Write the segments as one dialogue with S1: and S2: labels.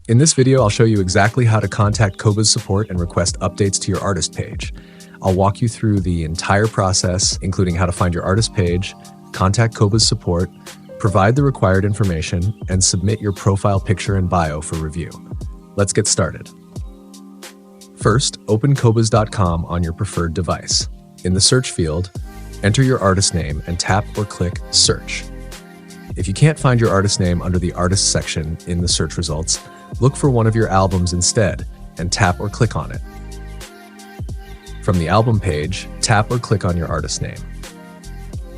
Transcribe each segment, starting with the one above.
S1: In this video, I'll show you exactly how to contact Qobuz support and request updates to your artist page. I'll walk you through the entire process, including how to find your artist page, contact Qobuz support, provide the required information, and submit your profile picture and bio for review. Let's get started. First, open Qobuz.com on your preferred device. In the search field, enter your artist name and tap or click Search. If you can't find your artist name under the Artist section in the search results, look for one of your albums instead and tap or click on it. From the album page, tap or click on your artist name.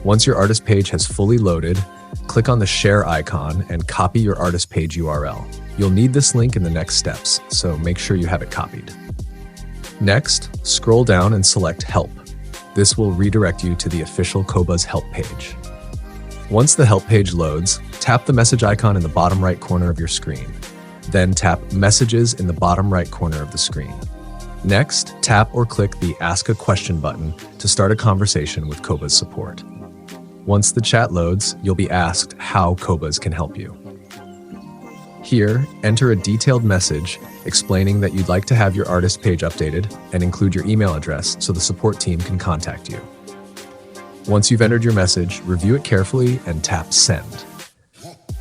S1: Once your artist page has fully loaded, click on the share icon and copy your artist page URL. You'll need this link in the next steps, so make sure you have it copied. Next, scroll down and select Help. This will redirect you to the official Qobuz Help page. Once the Help page loads, tap the message icon in the bottom right corner of your screen. Then tap Messages in the bottom right corner of the screen. Next, tap or click the Ask a Question button to start a conversation with Qobuz support. Once the chat loads, you'll be asked how Qobuz can help you. Here, enter a detailed message explaining that you'd like to have your artist page updated and include your email address so the support team can contact you. Once you've entered your message, review it carefully and tap Send.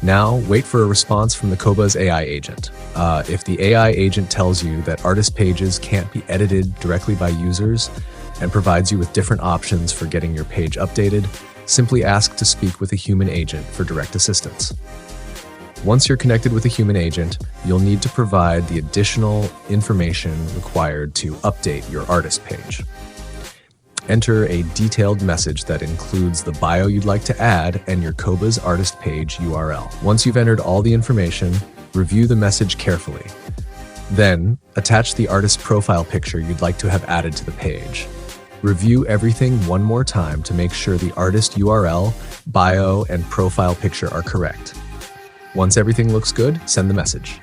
S1: Now, wait for a response from the Qobuz AI agent. If the AI agent tells you that artist pages can't be edited directly by users and provides you with different options for getting your page updated, simply ask to speak with a human agent for direct assistance. Once you're connected with a human agent, you'll need to provide the additional information required to update your artist page. Enter a detailed message that includes the bio you'd like to add and your Qobuz artist page URL. Once you've entered all the information, review the message carefully. Then, attach the artist profile picture you'd like to have added to the page. Review everything one more time to make sure the artist URL, bio, and profile picture are correct. Once everything looks good, send the message.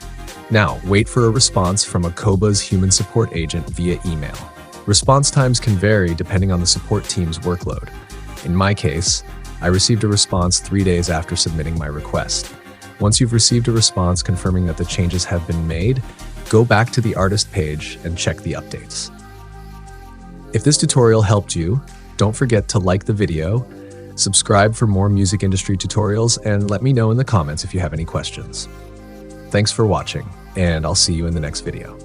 S1: Now, wait for a response from a Qobuz human support agent via email. Response times can vary depending on the support team's workload. In my case, I received a response 3 days after submitting my request. Once you've received a response confirming that the changes have been made, go back to the artist page and check the updates. If this tutorial helped you, don't forget to like the video, subscribe for more music industry tutorials, and let me know in the comments if you have any questions. Thanks for watching, and I'll see you in the next video.